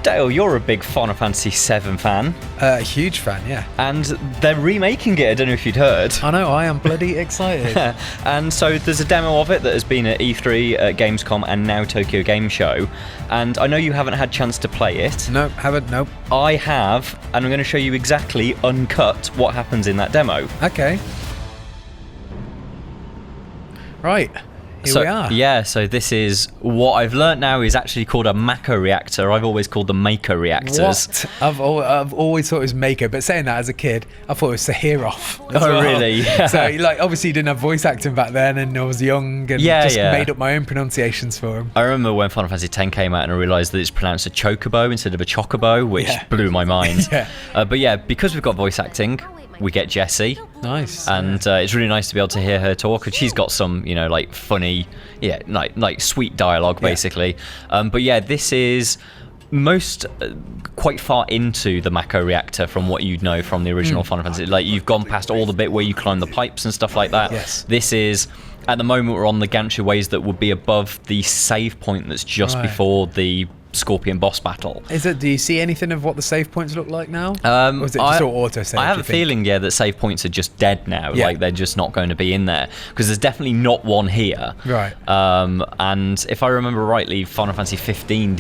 Dale, you're a big Final Fantasy VII fan. A huge fan, yeah. And they're remaking it, I don't know if you'd heard. I know, I am bloody excited. And so there's a demo of it that has been at E3, at Gamescom, and now Tokyo Game Show. And I know you haven't had a chance to play it. No, haven't, nope. I have, and I'm going to show you exactly, uncut, what happens in that demo. Okay. Right. Here we are. Yeah, so this is what I've learnt now is actually called a Mako reactor. I've always called them Maker reactors. What? I've always thought it was Maker, but saying that as a kid, I thought it was Sahirov. Oh, really? Yeah. So, like, obviously, you didn't have voice acting back then, and I was young, and made up my own pronunciations for him. I remember when Final Fantasy X came out, and I realised that it's pronounced a chocobo instead of a chocobo, which blew my mind. But yeah, because we've got voice acting, we get Jessie. Nice. And it's really nice to be able to hear her talk. And she's got some, you know, like funny, like sweet dialogue, basically. But yeah, this is quite far into the Mako reactor from what you'd know from the original Final Fantasy. Like, you've gone past all the bit where you climb the pipes and stuff like that. Yes. This is, at the moment, we're on the gantry ways that would be above the save point that's just before the Scorpion boss battle. Do you see anything of what the save points look like now? Or is it just all auto save? I have a feeling, that save points are just dead now. Yeah. Like, they're just not going to be in there, because there's definitely not one here. Right. And if I remember rightly, Final Fantasy 15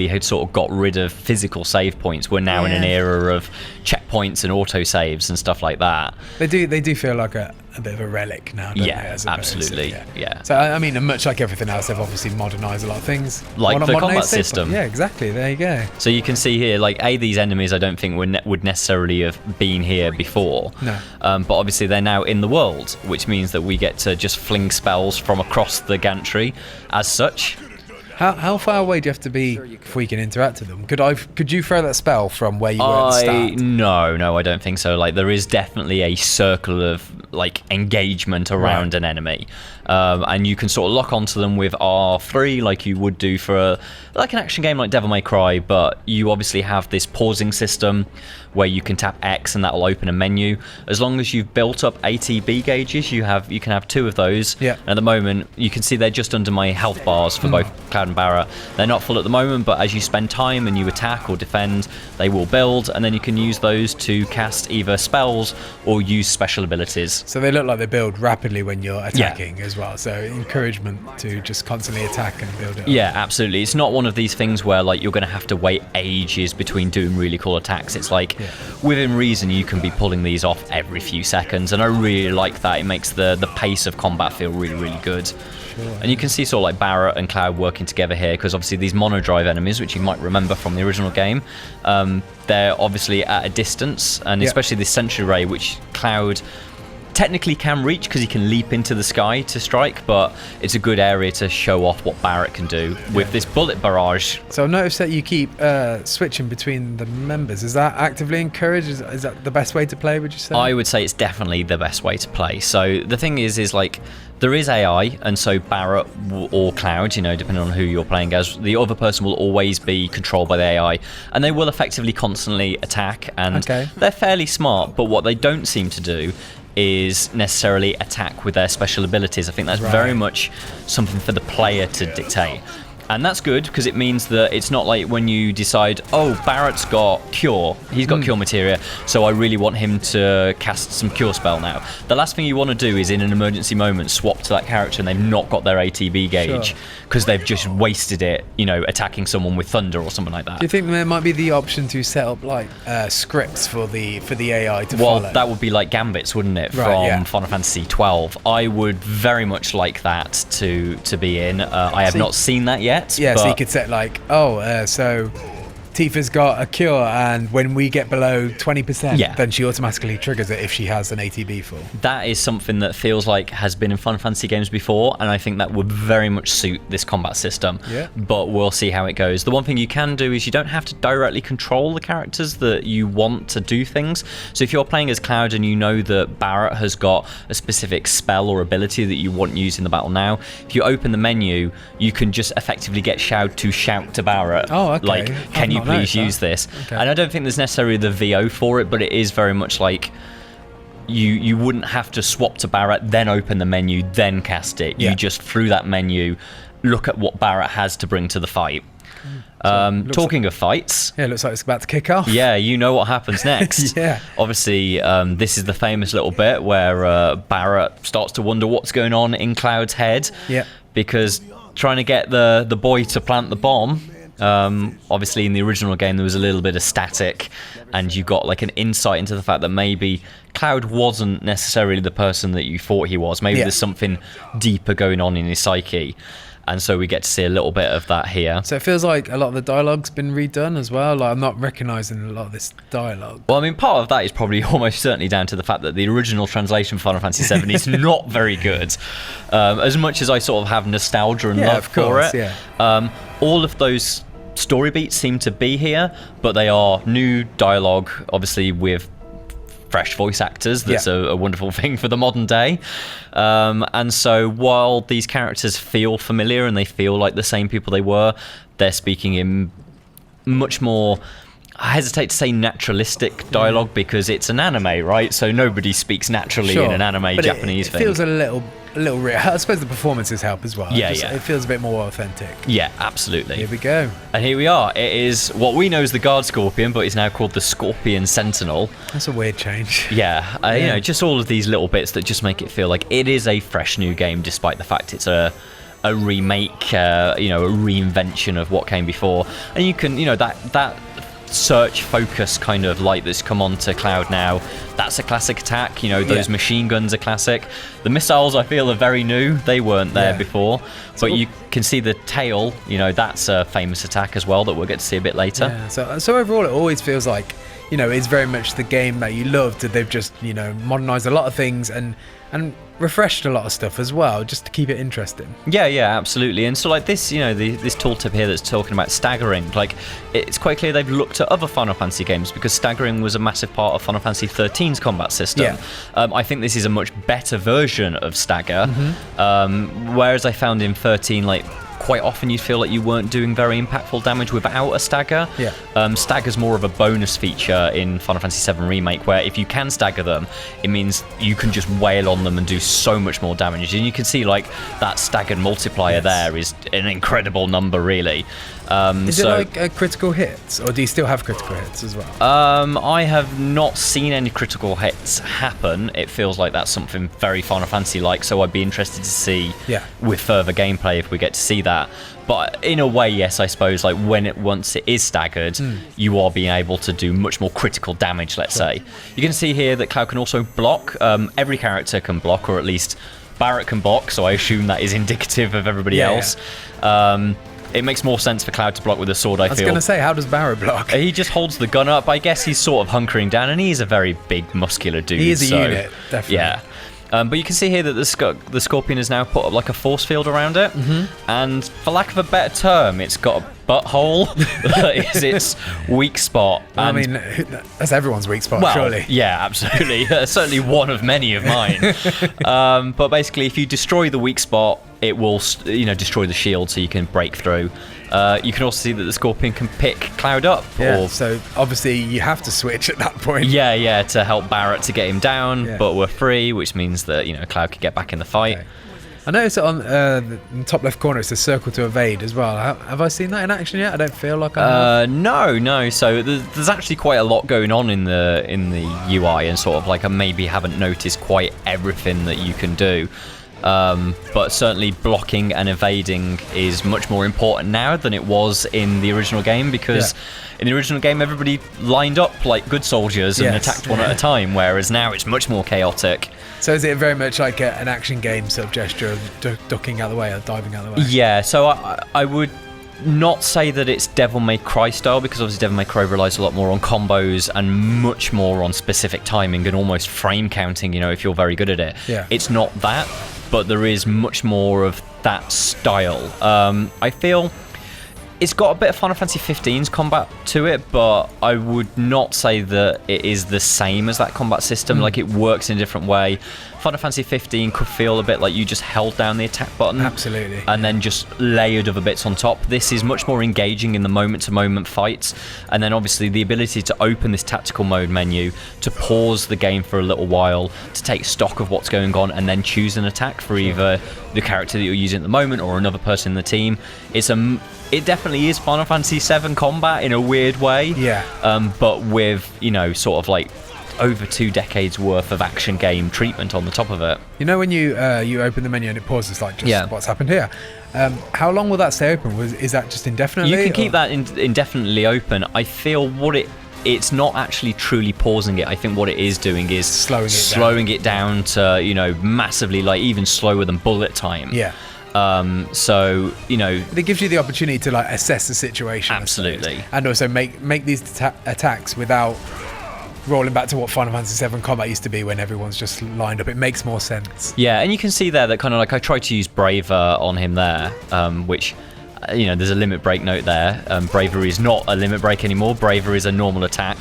had sort of got rid of physical save points. We're now in an era of checkpoints and auto saves and stuff like that. They do feel like a bit of a relic now, don't they? Absolutely. Yeah. So, I mean, much like everything else, they've obviously modernised a lot of things. Like the combat system. Yeah, exactly. There you go. So you can see here, like, these enemies I don't think would necessarily have been here before. No. But obviously they're now in the world, which means that we get to just fling spells from across the gantry as such. How far away do you have to be before you can interact with them? Could you throw that spell from where you were at the start? No, I don't think so. Like, there is definitely a circle of like engagement around an enemy, and you can sort of lock onto them with R3 like you would do for an action game like Devil May Cry, but you obviously have this pausing system where you can tap X and that'll open a menu. As long as you've built up ATB gauges, you can have 2 of those. Yeah. And at the moment, you can see they're just under my health bars for both Cloud and Barret. They're not full at the moment, but as you spend time and you attack or defend, they will build, and then you can use those to cast either spells or use special abilities. So they look like they build rapidly when you're attacking as well. So encouragement to just constantly attack and build it up. Yeah, absolutely. It's not one of these things where like you're going to have to wait ages between doing really cool attacks. It's like within reason you can be pulling these off every few seconds, and I really like that. It makes the pace of combat feel really, really good. Sure. And you can see sort of like Barret and Cloud working together here, because obviously these monodrive enemies, which you might remember from the original game, they're obviously at a distance, and especially this Sentry Ray, which Cloud technically can reach because he can leap into the sky to strike, but it's a good area to show off what Barret can do with this bullet barrage. So I've noticed that you keep switching between the members. Is that actively encouraged? Is that the best way to play, would you say? I would say it's definitely the best way to play. So the thing is like, there is AI, and so Barret or Cloud, you know, depending on who you're playing as, the other person will always be controlled by the AI, and they will effectively constantly attack, and they're fairly smart, but what they don't seem to do is necessarily attack with their special abilities. I think that's very much something for the player to dictate. And that's good, because it means that it's not like when you decide, oh, Barret's got Cure, he's got Cure Materia, so I really want him to cast some Cure spell now. The last thing you want to do is, in an emergency moment, swap to that character and they've not got their ATB gauge, because they've just wasted it, you know, attacking someone with Thunder or something like that. Do you think there might be the option to set up like scripts for the AI to follow? Well, that would be like Gambits, wouldn't it, from Final Fantasy 12? I would very much like that to be in. I have not seen that yet. Yeah, so you could set like, so Tifa's got a cure, and when we get below 20%, then she automatically triggers it if she has an ATB full. That is something that feels like has been in Final Fantasy games before, and I think that would very much suit this combat system. Yeah. But we'll see how it goes. The one thing you can do is you don't have to directly control the characters that you want to do things. So if you're playing as Cloud and you know that Barret has got a specific spell or ability that you want used in the battle now, if you open the menu, you can just effectively get Shroud to shout to Barret, like, can you please use this? And I don't think there's necessarily the VO for it, but it is very much like you wouldn't have to swap to Barret, then open the menu, then cast it. You just, through that menu, look at what Barret has to bring to the fight. Talking of fights. Yeah, it looks like it's about to kick off. Yeah, you know what happens next. Yeah. Obviously, this is the famous little bit where Barrett starts to wonder what's going on in Cloud's head. Yeah. Because trying to get the boy to plant the bomb, obviously in the original game there was a little bit of static, and you got like an insight into the fact that maybe Cloud wasn't necessarily the person that you thought he was. Maybe there's something deeper going on in his psyche. And so we get to see a little bit of that here. So it feels like a lot of the dialogue's been redone as well. Like, I'm not recognising a lot of this dialogue. Well, I mean, part of that is probably almost certainly down to the fact that the original translation for Final Fantasy VII is not very good. As much as I sort of have nostalgia and love for it, all of those story beats seem to be here, but they are new dialogue, obviously with fresh voice actors. That's a wonderful thing for the modern day. And so while these characters feel familiar and they feel like the same people they were, they're speaking in much more, I hesitate to say naturalistic dialogue, because it's an anime, right? So nobody speaks naturally in an anime Japanese thing. It feels a little real. I suppose the performances help as well. It feels a bit more authentic. Yeah, absolutely. Here we go. And here we are. It is what we know as the Guard Scorpion, but it's now called the Scorpion Sentinel. That's a weird change. Yeah, you know, just all of these little bits that just make it feel like it is a fresh new game, despite the fact it's a remake, a reinvention of what came before. And you can, that search focus kind of light that's come on to Cloud now, that's a classic attack. Those machine guns are classic. The missiles, I feel, are very new. They weren't there before. But you can see the tail, that's a famous attack as well that we'll get to see a bit later. Yeah, so overall it always feels like, it's very much the game that you loved. They've just, modernized a lot of things and refreshed a lot of stuff as well, just to keep it interesting. Yeah, absolutely. And so like this, this tooltip here that's talking about staggering, like it's quite clear they've looked at other Final Fantasy games, because staggering was a massive part of Final Fantasy XIII's combat system. I think this is a much better version of stagger, whereas I found in 13, like, quite often you'd feel like you weren't doing very impactful damage without a stagger. Stagger's more of a bonus feature in Final Fantasy VII Remake, where if you can stagger them, it means you can just wail on them and do so much more damage. And you can see like that staggered multiplier there is an incredible number, really. Is it like critical hits, or do you still have critical hits as well? I have not seen any critical hits happen. It feels like that's something very Final Fantasy-like, so I'd be interested to see with further gameplay if we get to see that. But in a way, yes, I suppose, like once it is staggered, you are being able to do much more critical damage, let's say. You can see here that Cloud can also block. Every character can block, or at least Barrett can block, so I assume that is indicative of everybody else. It makes more sense for Cloud to block with a sword, I feel. I was going to say, how does Barrett block? He just holds the gun up. I guess he's sort of hunkering down, and he's a very big, muscular dude. He is a unit, definitely. Yeah. But you can see here that the Scorpion has now put up like a force field around it. And for lack of a better term, it's got a butthole that is its weak spot. I mean, that's everyone's weak spot, surely. Yeah, absolutely. Certainly one of many of mine. But basically, if you destroy the weak spot, it will destroy the shield, so you can break through. You can also see that the Scorpion can pick Cloud up. So obviously you have to switch at that point. To help Barrett to get him down, but we're free, which means that Cloud can get back in the fight. I noticed that on the top left corner it says circle to evade as well. Have I seen that in action yet? I don't feel like I have. No. So there's actually quite a lot going on in the UI, and sort of like I maybe haven't noticed quite everything that you can do. But certainly blocking and evading is much more important now than it was in the original game, because in the original game everybody lined up like good soldiers and attacked one at a time, whereas now it's much more chaotic. So is it very much like an action game sort of gesture of ducking out of the way or diving out of the way? Yeah, so I would not say that it's Devil May Cry style, because obviously Devil May Cry relies a lot more on combos and much more on specific timing and almost frame counting, if you're very good at it. It's not that, but there is much more of that style. I feel it's got a bit of Final Fantasy XV's combat to it, but I would not say that it is the same as that combat system. Like, it works in a different way. Final Fantasy 15 could feel a bit like you just held down the attack button. Absolutely. And then just layered other bits on top. This is much more engaging in the moment-to-moment fights. And then obviously the ability to open this tactical mode menu, to pause the game for a little while, to take stock of what's going on, and then choose an attack for either the character that you're using at the moment or another person in the team. It's a it definitely is Final Fantasy VII combat in a weird way. Yeah. But with, you know, sort of like over 2 decades worth of action game treatment on the top of it. You know when you open the menu and it pauses, like, just what's happened here? How long will that stay open? Is that just indefinitely? You can keep that indefinitely open. I feel it's not actually truly pausing it. I think what it is doing is slowing it down to, you know, massively, like even slower than bullet time. Yeah. So, you know, it gives you the opportunity to like assess the situation. Absolutely. And also make these attacks without rolling back to what Final Fantasy VII combat used to be when everyone's just lined up. It makes more sense. Yeah, and you can see there that kind of like I tried to use Braver on him there, which, you know, there's a limit break note there. Bravery is not a limit break anymore. Braver is a normal attack.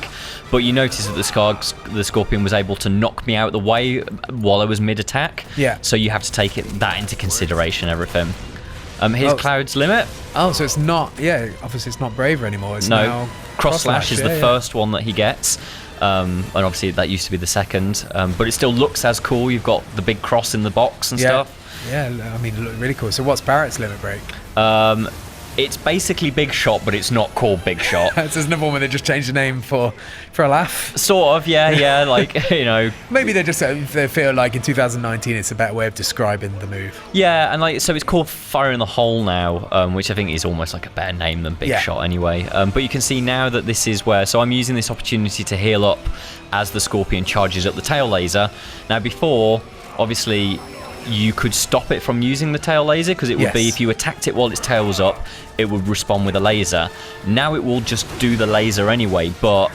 But you notice that the Scorpion was able to knock me out of the way while I was mid-attack. Yeah. So you have to take that into consideration, everything. Here's Cloud's limit. Oh, so it's not, obviously it's not Braver anymore. It's now Cross Slash is the first one that he gets. And obviously that used to be the second. But it still looks as cool. You've got the big cross in the box and stuff. Yeah, I mean, it looked really cool. So what's Barrett's limit break? It's basically Big Shot, but it's not called Big Shot. There's another one where they just changed the name for a laugh. Sort of, yeah, like, you know. Maybe they feel like in 2019 it's a better way of describing the move. Yeah, and like, so it's called Fire in the Hole now, which I think is almost like a better name than Big Shot anyway. But you can see now that this is where, so I'm using this opportunity to heal up as the Scorpion charges up the tail laser. Now before, obviously, you could stop it from using the tail laser, because it would be, if you attacked it while its tail was up, it would respond with a laser. Now it will just do the laser anyway, but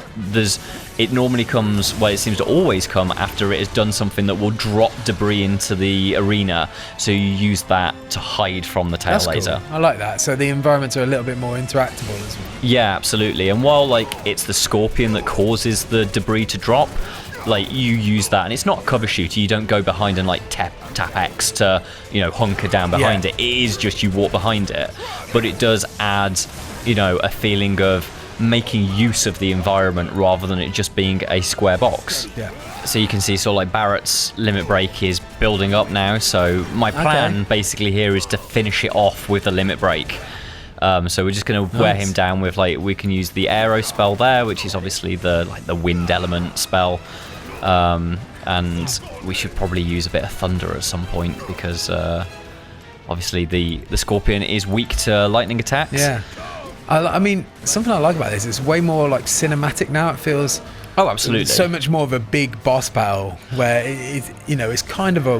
it normally comes, well, it seems to always come after it has done something that will drop debris into the arena, so you use that to hide from the tail laser. Cool. I like that. So the environments are a little bit more interactable as well. Yeah, absolutely. And while like it's the Scorpion that causes the debris to drop, like you use that, and it's not a cover shooter. You don't go behind and like tap X to, you know, hunker down behind it. It is just you walk behind it, but it does add, you know, a feeling of making use of the environment rather than it just being a square box. Yeah. So you can see sort of like Barrett's limit break is building up now. So my plan basically here is to finish it off with a limit break. So we're just going to wear him down with, like, we can use the aero spell there, which is obviously the wind element spell. And we should probably use a bit of thunder at some point, because obviously the Scorpion is weak to lightning attacks. Yeah. I mean, something I like about this, it's way more like cinematic now. It feels absolutely so much more of a big boss battle, where it's kind of a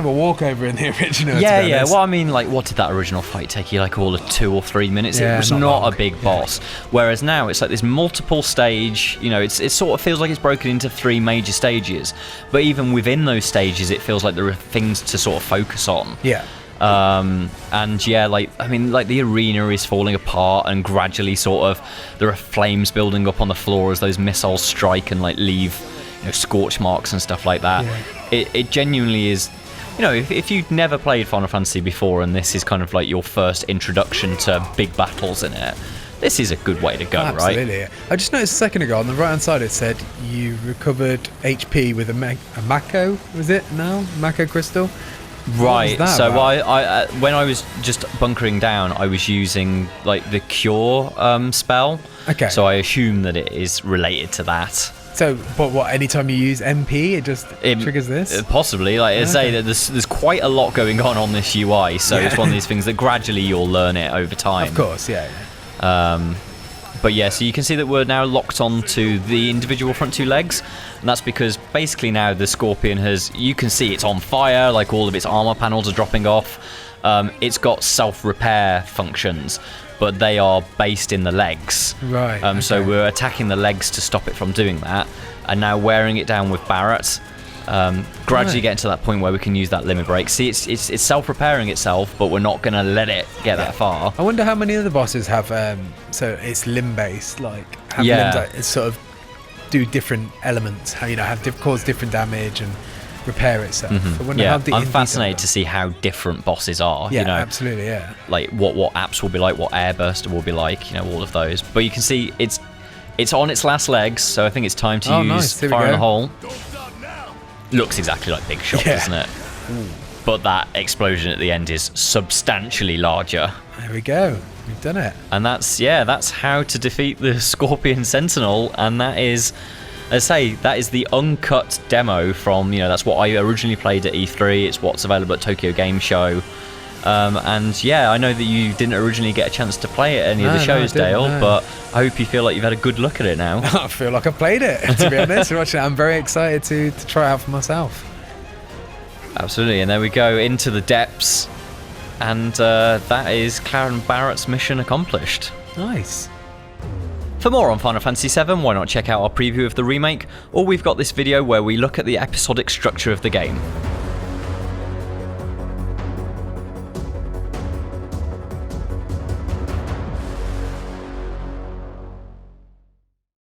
walkover in the original. Yeah. Well, I mean, like, what did that original fight take you? Like all of 2 or 3 minutes. Yeah, it was not a big boss. Whereas now it's like this multiple stage. You know, it sort of feels like it's broken into 3 major stages. But even within those stages, it feels like there are things to sort of focus on. Yeah. And yeah, like, I mean, like the arena is falling apart, and gradually sort of there are flames building up on the floor as those missiles strike and like leave, you know, scorch marks and stuff like that. Yeah. It genuinely is. You know, if you've never played Final Fantasy before and this is kind of like your first introduction to big battles in it, this is a good way to go, right? Absolutely. I just noticed a second ago on the right hand side it said you recovered HP with a Mako, was it? No? Mako crystal? Right. So I when I was just bunkering down, I was using like the Cure spell. Okay. So I assume that it is related to that. So, but what? Anytime you use MP, it triggers this? Possibly. Like I say, that there's quite a lot going on this UI, so it's one of these things that gradually you'll learn it over time. Of course, yeah. But yeah, so you can see that we're now locked onto the individual front 2 legs, and that's because basically now the Scorpion you can see it's on fire, like all of its armor panels are dropping off. It's got self-repair functions, but they are based in the legs. Right. Okay. So we're attacking the legs to stop it from doing that, and now wearing it down with Barrett. Gradually getting to that point where we can use that limit break. See, it's self-repairing itself, but we're not going to let it get that far. I wonder how many other bosses have, so it's limb-based, like, have limbs that sort of do different elements, cause different damage and repair itself. Mm-hmm. I wonder how the I'm fascinated to see how different bosses are. Yeah, you know, absolutely, yeah. Like what apps will be like, what Airburster will be like, you know, all of those. But you can see it's on its last legs, so I think it's time to use Fire in the Hole. Looks exactly like Big Shot, doesn't it? Ooh. But that explosion at the end is substantially larger. There we go. We've done it. And that's how to defeat the Scorpion Sentinel, and that is, as I say, that is the uncut demo from, that's what I originally played at E3. It's what's available at Tokyo Game Show. And yeah, I know that you didn't originally get a chance to play it at any of the shows, Dale, but I hope you feel like you've had a good look at it now. I feel like I played it, to be honest. Watching it, I'm very excited to try it out for myself. Absolutely, and there we go, into the depths. And that is Cloud and Barrett's mission accomplished. Nice. For more on Final Fantasy VII, why not check out our preview of the remake, or we've got this video where we look at the episodic structure of the game.